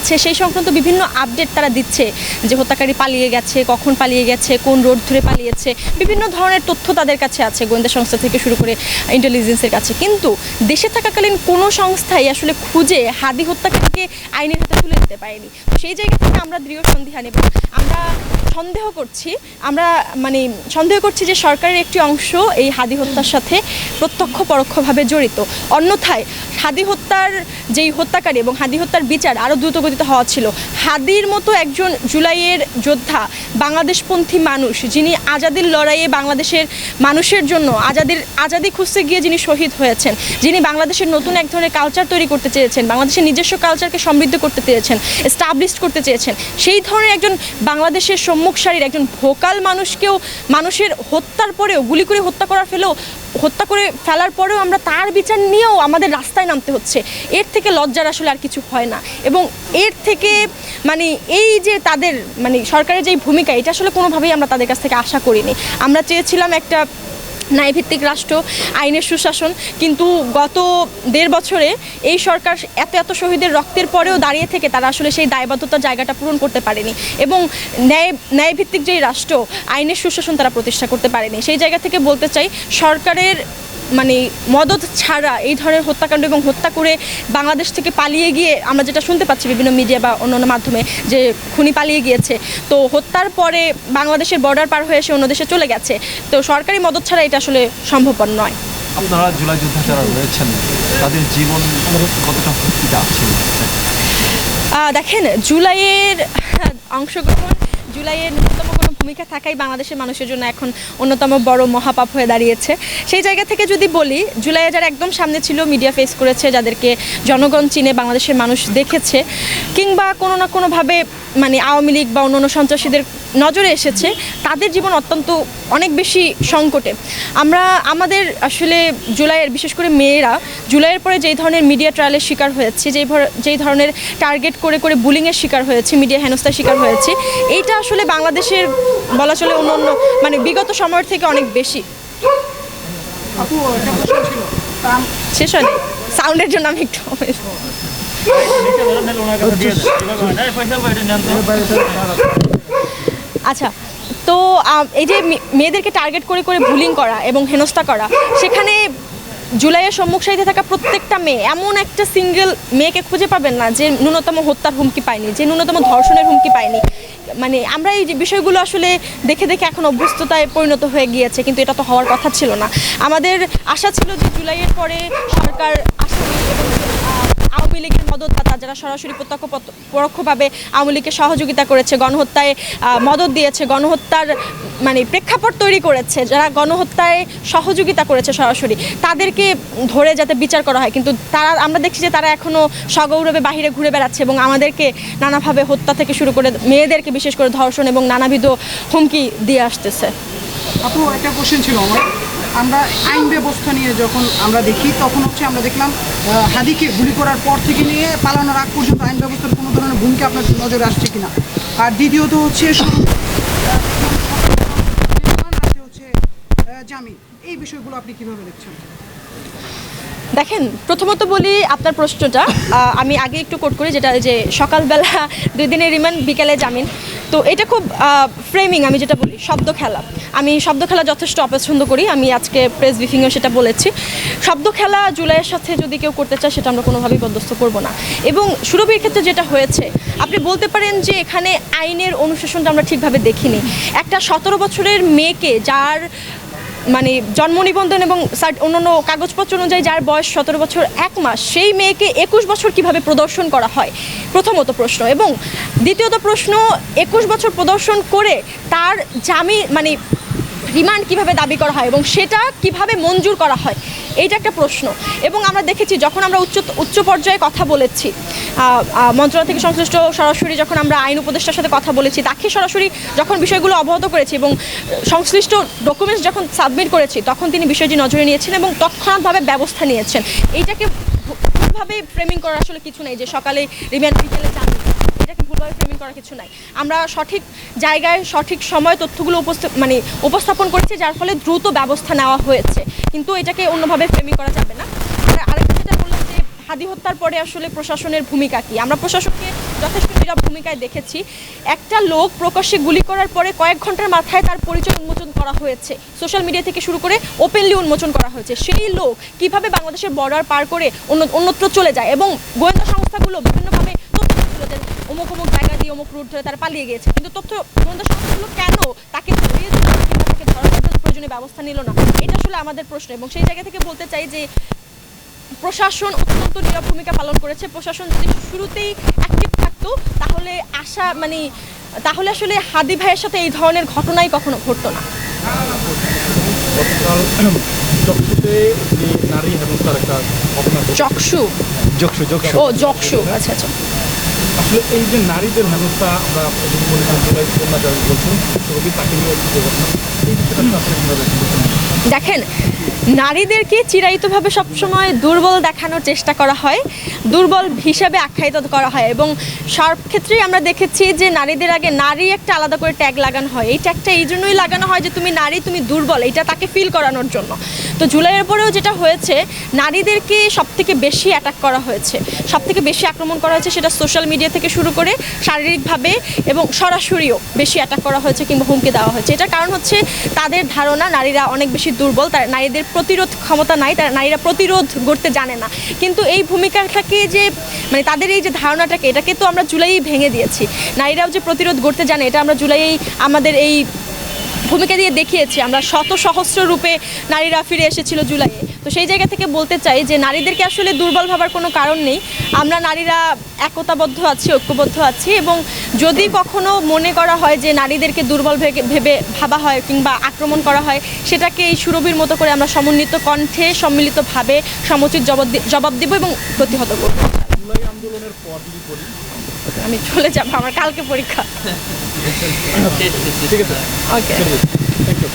আছে সেই সংক্রান্ত বিভিন্ন আপডেট তারা দিচ্ছে যে হত্যাকারী পালিয়ে গেছে, কখন পালিয়ে গেছে, কোন রোড ধরে পালিয়েছে, বিভিন্ন ধরনের তথ্য তাদের কাছে আছে, গোয়েন্দা সংস্থা থেকে শুরু করে ইন্টেলিজেন্সের কাছে। কিন্তু দেশে থাকাকালীন কোনো সংস্থাই আসলে খুঁজে হাদি হত্যাকারীকে আইনের হাতে তুলে দিতে পারেনি। তো সেই জায়গা থেকে আমরা দৃঢ় সন্দিহান এবং আমরা সন্দেহ করছি যে সরকারের একটি অংশ এই হাদি হত্যার সাথে প্রত্যক্ষ পরোক্ষভাবে জড়িত। অন্যথায় হাদি হত্যার যেই হত্যাকারী এবং হাদি হত্যার বিচার আরও দ্রুতগতিতে হওয়া ছিল। হাদির মতো একজন জুলাইয়ের যোদ্ধা, বাংলাদেশপন্থী মানুষ, যিনি আজাদির লড়াইয়ে বাংলাদেশের মানুষের জন্য আজাদি খুঁজতে গিয়ে যিনি শহীদ হয়েছেন, যিনি বাংলাদেশের নতুন এক ধরনের কালচার তৈরি করতে চেয়েছেন, বাংলাদেশের নিজস্ব কালচারকে সমৃদ্ধ করতে চেয়েছেন, এস্টাবলিশ করতে চেয়েছেন, সেই ধরনের একজন বাংলাদেশের সম্মুখ সারির একজন ভোকাল মানুষকেও মানুষের হত্যার পরেও গুলি করে হত্যা করে ফেলার পরেও আমরা তার বিচার নিয়েও আমাদের রাস্তায় নামতে হচ্ছে। এর থেকে লজ্জার আসলে আর কিছু হয় না। এবং এর থেকে এই যে তাদের সরকারের যেই ভূমিকা, এটা আসলে কোনোভাবেই আমরা তাদের কাছ থেকে আশা করিনি। আমরা চেয়েছিলাম একটা ন্যায়ভিত্তিক রাষ্ট্র, আইনের সুশাসন, কিন্তু গত 1.5 বছরে এই সরকার এত শহীদের রক্তের পরেও দাঁড়িয়ে থেকে তারা আসলে সেই দায়বদ্ধতার জায়গাটা পূরণ করতে পারেনি এবং ন্যায়ভিত্তিক যেই রাষ্ট্র, আইনের সুশাসন তারা প্রতিষ্ঠা করতে পারেনি। সেই জায়গা থেকে বলতে চাই, সরকারের মদত ছাড়া এই ধরনের হত্যাকাণ্ড এবং হত্যা করে বাংলাদেশ থেকে পালিয়ে গিয়ে আমরা যেটা শুনতে পাচ্ছি বিভিন্ন মিডিয়া বা অন্যান্য মাধ্যমে যে খুনি পালিয়ে গিয়েছে, তো হত্যার পরে বাংলাদেশের বর্ডার পার হয়ে এসে অন্য দেশে চলে গেছে। তো সরকারি মদত ছাড়া এটা আসলে সম্ভবপর নয়। আপনারা জুলাই যোদ্ধা যারা রয়েছেন তাদের জীবন কতটা হুমকিতে আছে? দেখেন, জুলাইয়ের অংশগ্রহণ, জুলাইয়ের ন্যূনতম কোনো ভূমিকা থাকাই বাংলাদেশের মানুষের জন্য এখন অন্যতম বড় মহাপাপ হয়ে দাঁড়িয়েছে। সেই জায়গা থেকে যদি বলি, জুলাইয়ে যারা একদম সামনে ছিল, মিডিয়া ফেস করেছে, যাদেরকে জনগণ চিনে, বাংলাদেশের মানুষ দেখেছে, কিংবা কোনো না কোনোভাবে আওয়ামী লীগ বা অন্যান্য সন্ত্রাসীদের নজরে এসেছে, তাদের জীবন অনেক বেশি সংকটে। আমাদের আসলে জুলাইয়ের, বিশেষ করে মেয়েরা জুলাইয়ের পরে যেই ধরনের মিডিয়া ট্রায়ালের শিকার হয়েছে, যেই ধরনের টার্গেট করে বুলিংয়ের শিকার হয়েছে, মিডিয়া হেনস্থার শিকার হয়েছে, এইটা আসলে বাংলাদেশের বলা চলে অন্য বিগত সময়ের থেকে অনেক বেশি। শেষ হয়নি, সাউন্ডের জন্য আমি একটু আচ্ছা। তো এই যে মেয়েদেরকে টার্গেট করে বুলিং করা এবং হেনস্থা করা, সেখানে জুলাইয়ের সম্মুখ সারিতে থাকা প্রত্যেকটা মেয়ে, এমন একটা সিঙ্গেল মেয়েকে খুঁজে পাবেন না যে ন্যূনতম হত্যার হুমকি পায়নি, যে ন্যূনতম ধর্ষণের হুমকি পায়নি। আমরা এই যে বিষয়গুলো আসলে দেখে এখন অভ্যস্ততায় পরিণত হয়ে গিয়েছে, কিন্তু এটা তো হওয়ার কথা ছিল না। আমাদের আশা ছিল যে জুলাইয়ের পরে সরকার আসামি এবং আওয়ামী লীগের মদতদাতা, যারা সরাসরি পরোক্ষভাবে আওয়ামী লীগকে সহযোগিতা করেছে, গণহত্যায় মদত দিয়েছে, গণহত্যার প্রেক্ষাপট তৈরি করেছে, যারা গণহত্যায় সহযোগিতা করেছে সরাসরি, তাদেরকে ধরে যাতে বিচার করা হয়। কিন্তু আমরা দেখছি যে তারা এখনও সগৌরবে বাহিরে ঘুরে বেড়াচ্ছে এবং আমাদেরকে নানাভাবে হত্যা থেকে শুরু করে মেয়েদেরকে বিশেষ করে ধর্ষণ এবং নানাবিধ হুমকি দিয়ে আসতেছে। আপু, একটা কোশ্চেন ছিল আমার। আমরা আইন ব্যবস্থা নিয়ে যখন আমরা দেখি, তখন আমরা দেখলাম হাদিকে গুলি করার পর থেকে নিয়ে পালানোর আগ পর্যন্ত আইন ব্যবস্থার কোনো ধরনের ভূমিকা আপনার নজরে আসছে কিনা। আর দ্বিতীয়ত হচ্ছে জামিন, এই বিষয়গুলো আপনি কিভাবে দেখছেন? দেখেন, প্রথমত বলি আপনার প্রশ্নটা আমি আগে একটু কোট করি, যেটা যে সকালবেলা 2 দিনের রিমান্ড, বিকেলে জামিন। তো এটা খুব ফ্রেমিং, আমি যেটা বলি শব্দ খেলা। আমি শব্দ খেলা যথেষ্ট অপছন্দ করি, আমি আজকে প্রেস ব্রিফিংয়েও সেটা বলেছি। শব্দ খেলা জুলাইয়ের সাথে যদি কেউ করতে চায়, সেটা আমরা কোনোভাবেই বরদাস্ত করব না। এবং সুরভির ক্ষেত্রে যেটা হয়েছে, আপনি বলতে পারেন যে এখানে আইনের অনুশাসনটা আমরা ঠিকভাবে দেখিনি। একটা 17 বছরের মেয়েকে, যার জন্ম নিবন্ধন এবং অন্যান্য কাগজপত্র অনুযায়ী যার বয়স 17 বছর 1 মাস, সেই মেয়েকে 21 বছর কিভাবে প্রদর্শন করা হয়, প্রথমত প্রশ্ন। এবং দ্বিতীয়ত প্রশ্ন, 21 বছর প্রদর্শন করে তার জামিন রিমান্ড কিভাবে দাবি করা হয় এবং সেটা কিভাবে মঞ্জুর করা হয়, এইটা একটা প্রশ্ন। এবং আমরা দেখেছি, যখন আমরা উচ্চ পর্যায়ে কথা বলেছি, মন্ত্রণালয় থেকে সংশ্লিষ্ট সরাসরি যখন আমরা আইন উপদেষ্টার সাথে কথা বলেছি, তাকে সরাসরি যখন বিষয়গুলো অবগত করেছি এবং সংশ্লিষ্ট ডকুমেন্টস যখন সাবমিট করেছি, তখন তিনি বিষয়টি নজরে নিয়েছেন এবং তৎক্ষণাৎভাবে ব্যবস্থা নিয়েছেন। এইটাকে ভুলভাবে ফ্রেমিং করার আসলে কিছু নেই যে সকালে রিমান্ড, বিকেলে জামিন, এটাকে ভুলভাবে ফ্রেমিং করার কিছু নাই। আমরা সঠিক জায়গায় সঠিক সময় তথ্যগুলো উপস্থাপন করেছি, যার ফলে দ্রুত ব্যবস্থা নেওয়া হয়েছে, কিন্তু এটাকে অন্যভাবে ফ্রেমিং করা যাবে না। আরেকটা যেটা বললাম যে হাদি হত্যার পরে আসলে প্রশাসনের ভূমিকা কি, আমরা প্রশাসনকে যথেষ্ট নীরব ভূমিকায় দেখেছি। একটা লোক প্রকাশ্যে গুলি করার পরে কয়েক ঘন্টার মাথায় তার পরিচয় উন্মোচন করা হয়েছে, সোশ্যাল মিডিয়া থেকে শুরু করে ওপেনলি উন্মোচন করা হয়েছে। সেই লোক কিভাবে বাংলাদেশের বর্ডার পার করে অন্যত্র চলে যায়, এবং গোয়েন্দা সংস্থাগুলো বিভিন্নভাবে তথ্য দিচ্ছিল যে অমুক অমুক জায়গা দিয়ে অমুক রুট ধরে তারা পালিয়ে গিয়েছে, কিন্তু গোয়েন্দা সংস্থাগুলো কেন তাকে ধরিয়ে দিল না কিংবা তাকে ধরার জন্য প্রয়োজনীয় ব্যবস্থা নিল না, এটা আসলে আমাদের প্রশ্ন। এবং সেই জায়গা থেকে বলতে চাই যে প্রশাসন অত্যন্ত নীরব ভূমিকা পালন করেছে। প্রশাসন যদি শুরুতেই অ্যাক্টিভ থাকতো তাহলে আসলে হাদি ভাইয়ের সাথে এই ধরনের ঘটনাই কখনো ঘটতো না। গতকাল চকশুতে যে নারী হেনস্থার একটা ঘটনা ঘটেছে। চকশু ও জকশু, আচ্ছা আচ্ছা। আসলে এই যে নারীদের হেনস্থা আমরা যদি বলি জুলাই কন্যা যারা বলছেন ছবি তাকে নিয়ে যে ঘটনা, এই বিষয়টা আসলে কীভাবে দেখছেন? দেখেন, নারীদেরকে চিরায়িতভাবে সবসময় দুর্বল দেখানোর চেষ্টা করা হয়, দুর্বল হিসাবে আখ্যায়িত করা হয়, এবং সব ক্ষেত্রেই আমরা দেখেছি যে নারীদের আগে নারী একটা আলাদা করে ট্যাগ লাগানো হয়। এই ট্যাগটা এই জন্যই লাগানো হয় যে তুমি নারী, তুমি দুর্বল, এটা তাকে ফিল করানোর জন্য। তো জুলাইয়ের পরেও যেটা হয়েছে, নারীদেরকে সবথেকে বেশি অ্যাটাক করা হয়েছে, সবথেকে বেশি আক্রমণ করা হয়েছে, সেটা সোশ্যাল মিডিয়া থেকে শুরু করে শারীরিকভাবে এবং সরাসরিও বেশি অ্যাটাক করা হয়েছে কিংবা হুমকি দেওয়া হয়েছে। এটার কারণ হচ্ছে তাদের ধারণা নারীরা অনেক বেশি দুর্বল, তার নারীদের প্রতিরোধ ক্ষমতা নাই, তারা নারীরা প্রতিরোধ করতে জানে না। কিন্তু এই ভূমিকাটাকে যে তাদের এই যে ধারণাটাকে, এটাকে তো আমরা জুলাইই ভেঙে দিয়েছি। নারীরাও যে প্রতিরোধ করতে জানে, এটা আমরা জুলাইয়েই আমাদের এই ভূমিকা দিয়ে দেখিয়েছি। আমরা শত সহস্র রূপে নারীরা ফিরে এসেছিল জুলাইয়ে। তো সেই জায়গা থেকে বলতে চাই যে নারীদেরকে আসলে দুর্বল ভাবার কোনো কারণ নেই। আমরা নারীরা একতাবদ্ধ আছি, ঐক্যবদ্ধ আছি, এবং যদি কখনো মনে করা হয় যে নারীদেরকে দুর্বল ভেবে ভাবা হয় কিংবা আক্রমণ করা হয়, সেটাকে এই সুরভির মতো করে আমরা সমন্বিত কণ্ঠে সম্মিলিতভাবে সমুচিত জবাব দিব এবং প্রতিহত করব। জুলাই আন্দোলনের পর যদি বলি, আমি চলে যাব, আমার কালকে পরীক্ষা। ঠিক আছে, ওকে। Thank you.